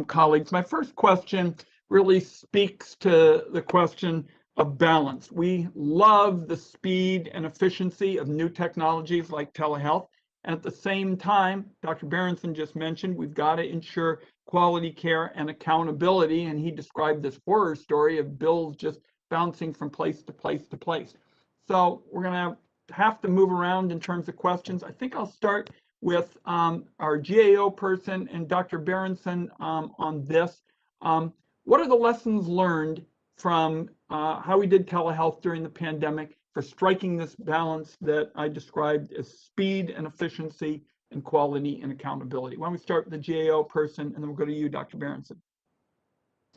colleagues. My first question really speaks to the question of balance. We love the speed and efficiency of new technologies like telehealth. And at the same time, Dr. Berenson just mentioned, we've got to ensure quality care and accountability. And he described this horror story of bills just bouncing from place to place to place. So we're going to have to move around in terms of questions. I think I'll start with our GAO person and Dr. Berenson on this. What are the lessons learned from how we did telehealth during the pandemic for striking this balance that I described as speed and efficiency and quality and accountability? Why don't we start with the GAO person, and then we'll go to you, Dr. Berenson.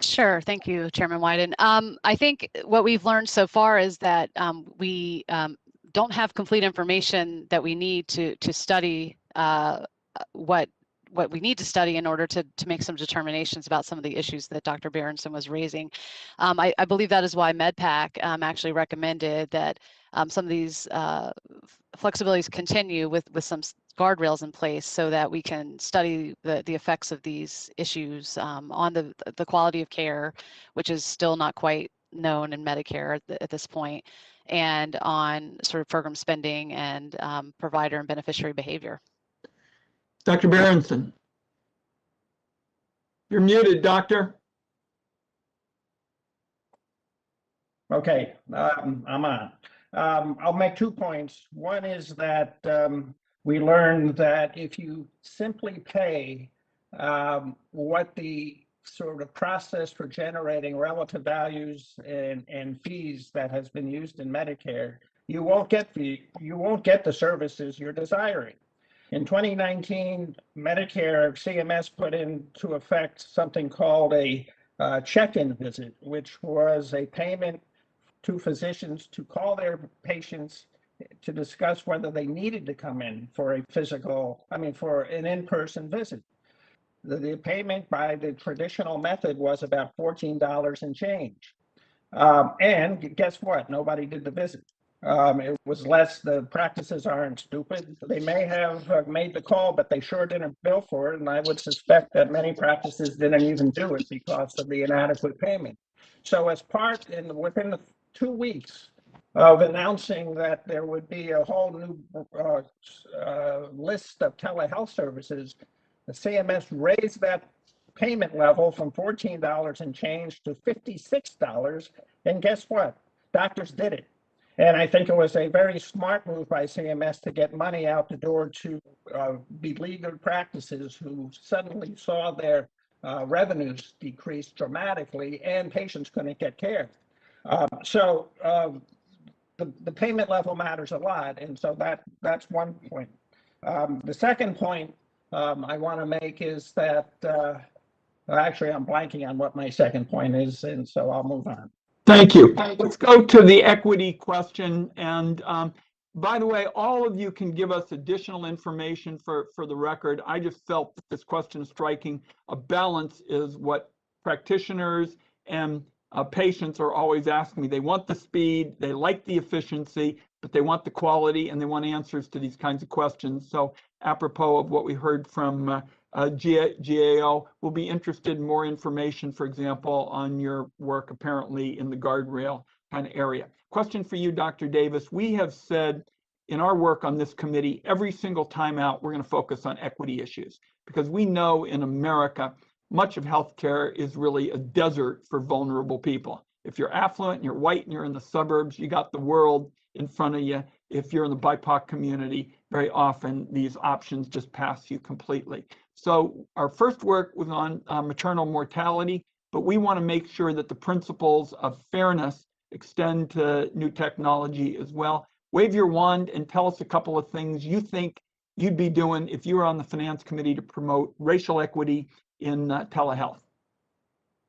Sure. Thank you, Chairman Wyden. I think what we've learned so far is that we don't have complete information that we need to study what we need to study in order to make some determinations about some of the issues that Dr. Berenson was raising. I believe that is why MedPAC actually recommended that some of these flexibilities continue with some guardrails in place so that we can study the effects of these issues on the quality of care, which is still not quite known in Medicare at this point, and on sort of program spending and provider and beneficiary behavior. Dr. Berenson. You're muted, doctor. Okay, I'm on. I'll make 2 points. One is that we learned that if you simply pay what the sort of process for generating relative values and fees that has been used in Medicare, you won't get the services you're desiring. In 2019, Medicare CMS put into effect something called a check-in visit, which was a payment to physicians to call their patients to discuss whether they needed to come in for for an in-person visit. The payment by the traditional method was about $14 and change. And guess what? Nobody did the visit. It was less. The practices aren't stupid. They may have made the call, but they sure didn't bill for it. And I would suspect that many practices didn't even do it because of the inadequate payment. So as within the 2 weeks of announcing that there would be a whole new list of telehealth services, the CMS raised that payment level from $14 and change to $56. And guess what? Doctors did it. And I think it was a very smart move by CMS to get money out the door to beleaguered practices who suddenly saw their revenues decrease dramatically and patients couldn't get care. So the payment level matters a lot. And so that's one point. The second point I want to make is that, actually I'm blanking on what my second point is, and so I'll move on. Thank you. Let's go to the equity question. And by the way, all of you can give us additional information for the record. I just felt that this question is striking. A balance is what practitioners and patients are always asking me. They want the speed, they like the efficiency, but they want the quality and they want answers to these kinds of questions. So apropos of what we heard from GAO, will be interested in more information, for example, on your work apparently in the guardrail kind of area. Question for you, Dr. Davis. We have said in our work on this committee, every single time out, we're going to focus on equity issues because we know in America, much of healthcare is really a desert for vulnerable people. If you're affluent and you're white and you're in the suburbs, you got the world in front of you. If you're in the BIPOC community, very often these options just pass you completely. So our first work was on maternal mortality, but we want to make sure that the principles of fairness extend to new technology as well. Wave your wand and tell us a couple of things you think you'd be doing if you were on the finance committee to promote racial equity in telehealth.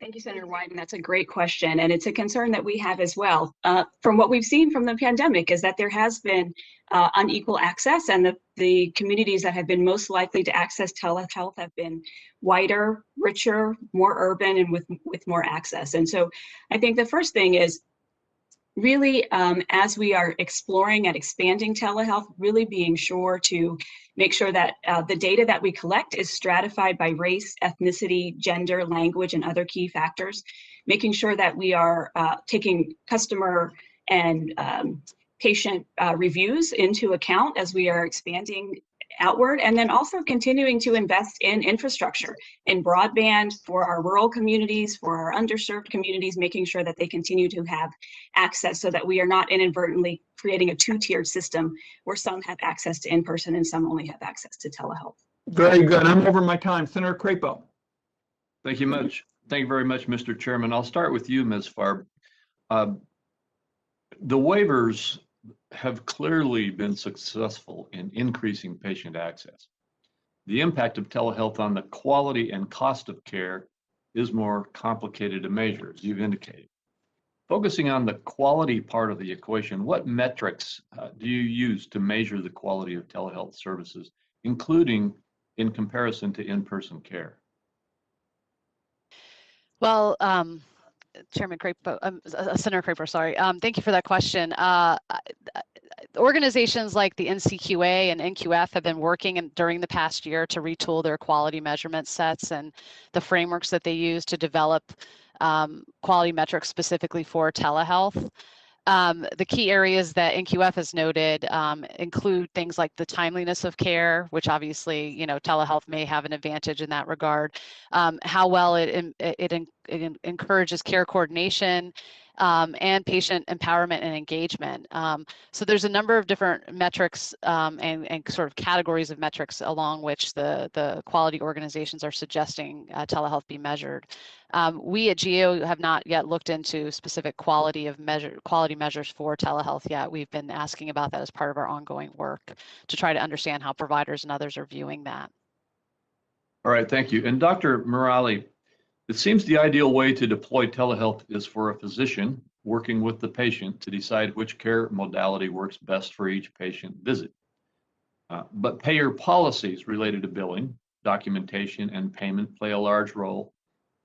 Thank you, Senator Wyden. That's a great question, and it's a concern that we have as well. From what we've seen from the pandemic is that there has been unequal access, and the communities that have been most likely to access telehealth have been whiter, richer, more urban, and with more access. And so I think the first thing is really, as we are exploring and expanding telehealth, really being sure to make sure that the data that we collect is stratified by race, ethnicity, gender, language, and other key factors, making sure that we are taking customer and patient reviews into account as we are expanding outward, and then also continuing to invest in infrastructure, in broadband for our rural communities, for our underserved communities, making sure that they continue to have access so that we are not inadvertently creating a two-tiered system where some have access to in-person and some only have access to telehealth. Very good. I'm over my time. Senator Crapo. Thank you much. Thank you very much, Mr. Chairman. I'll start with you, Ms. Farb. The waivers have clearly been successful in increasing patient access. The impact of telehealth on the quality and cost of care is more complicated to measure, as you've indicated. Focusing on the quality part of the equation, what metrics do you use to measure the quality of telehealth services, including in comparison to in-person care? Well, Chairman Crapo, Senator Crapo, sorry. Thank you for that question. Organizations like the NCQA and NQF have been working during the past year to retool their quality measurement sets and the frameworks that they use to develop quality metrics specifically for telehealth. The key areas that NQF has noted include things like the timeliness of care, which obviously, you know, telehealth may have an advantage in that regard. How well it encourages care coordination and patient empowerment and engagement. So there's a number of different metrics and sort of categories of metrics along which the quality organizations are suggesting telehealth be measured. We at GEO have not yet looked into specific quality measures for telehealth yet. We've been asking about that as part of our ongoing work to try to understand how providers and others are viewing that. All right, thank you. And Dr. Murali, it seems the ideal way to deploy telehealth is for a physician working with the patient to decide which care modality works best for each patient visit. But payer policies related to billing, documentation, and payment play a large role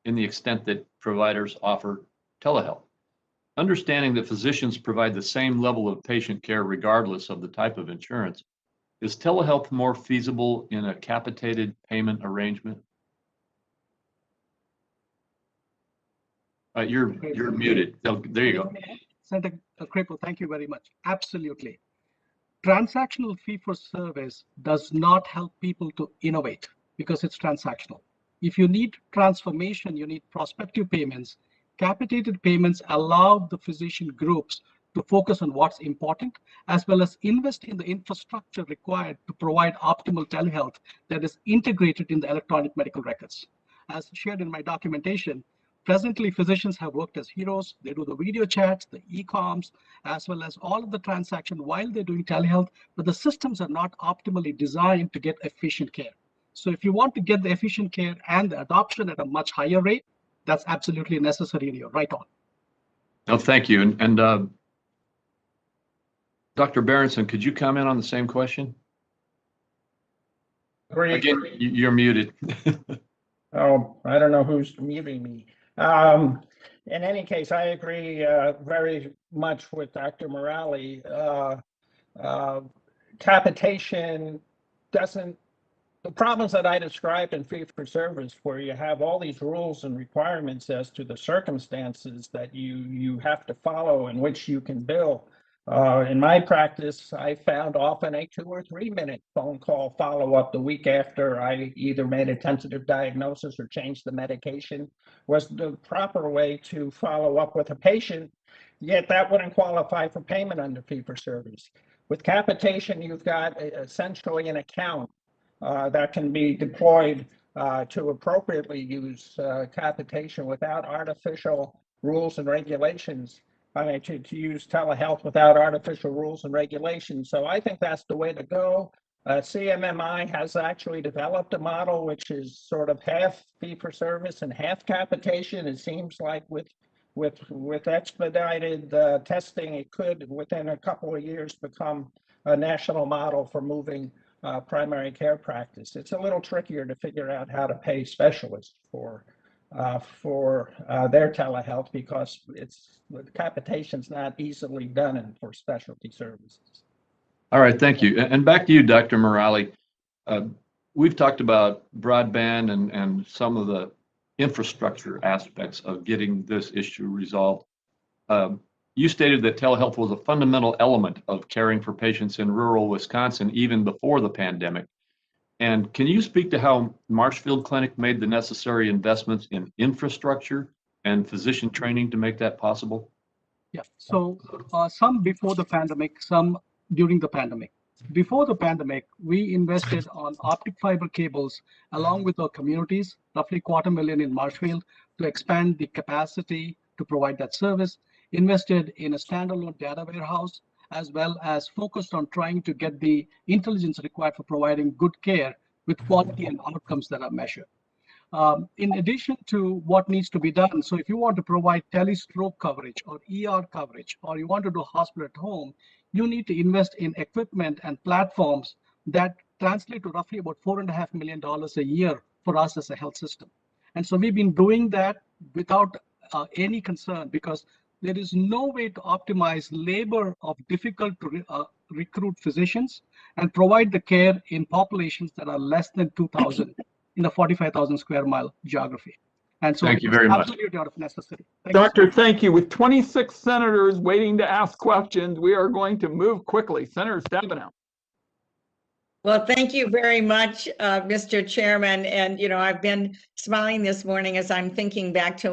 in the extent that providers offer telehealth. Understanding that physicians provide the same level of patient care regardless of the type of insurance, is telehealth more feasible in a capitated payment arrangement? You're muted. Oh, there you go. Senator Crapo, thank you very much. Absolutely. Transactional fee-for-service does not help people to innovate because it's transactional. If you need transformation, you need prospective payments. Capitated payments allow the physician groups to focus on what's important, as well as invest in the infrastructure required to provide optimal telehealth that is integrated in the electronic medical records. As shared in my documentation, presently physicians have worked as heroes. They do the video chats, the e-coms, as well as all of the transaction while they're doing telehealth, but the systems are not optimally designed to get efficient care. So if you want to get the efficient care and the adoption at a much higher rate, that's absolutely necessary, and you're right on. No, thank you. And Dr. Berenson, could you comment on the same question? Agree. Again, you're muted. Oh, I don't know who's muting me. In any case, I agree very much with Dr. Murali. Capitation doesn't, the problems that I described in fee-for-service, where you have all these rules and requirements as to the circumstances that you have to follow in which you can bill. In my practice, I found often a 2 or 3 minute phone call follow-up the week after I either made a tentative diagnosis or changed the medication was the proper way to follow up with a patient, yet that wouldn't qualify for payment under fee-for-service. With capitation, you've got essentially an account that can be deployed to appropriately use capitation without artificial rules and regulations. I mean, to use telehealth without artificial rules and regulations. So I think that's the way to go. CMMI has actually developed a model which is sort of half fee-for-service and half capitation. It seems like with expedited testing, it could, within a couple of years, become a national model for moving primary care practice. It's a little trickier to figure out how to pay specialists for for their telehealth because capitation's not easily done for specialty services. All right, thank you. And back to you, Dr. Morali. We've talked about broadband and some of the infrastructure aspects of getting this issue resolved. You stated that telehealth was a fundamental element of caring for patients in rural Wisconsin even before the pandemic. And can you speak to how Marshfield Clinic made the necessary investments in infrastructure and physician training to make that possible? Yeah, so some before the pandemic, some during the pandemic. Before the pandemic, we invested on optic fiber cables along with our communities, roughly $250,000 in Marshfield, to expand the capacity to provide that service, invested in a standalone data warehouse, as well as focused on trying to get the intelligence required for providing good care with quality and outcomes that are measured. In addition to what needs to be done, so if you want to provide tele-stroke coverage or ER coverage, or you want to do hospital at home, you need to invest in equipment and platforms that translate to roughly about $4.5 million a year for us as a health system. And so we've been doing that without any concern because there is no way to optimize labor of difficult to recruit physicians and provide the care in populations that are less than 2,000 in a 45,000 square mile geography. And so Thank you very much. Absolutely out of necessity. Doctor, thank you. With 26 senators waiting to ask questions, we are going to move quickly. Senator Stabenow. Well, thank you very much, Mr. Chairman. And, I've been smiling this morning as I'm thinking back to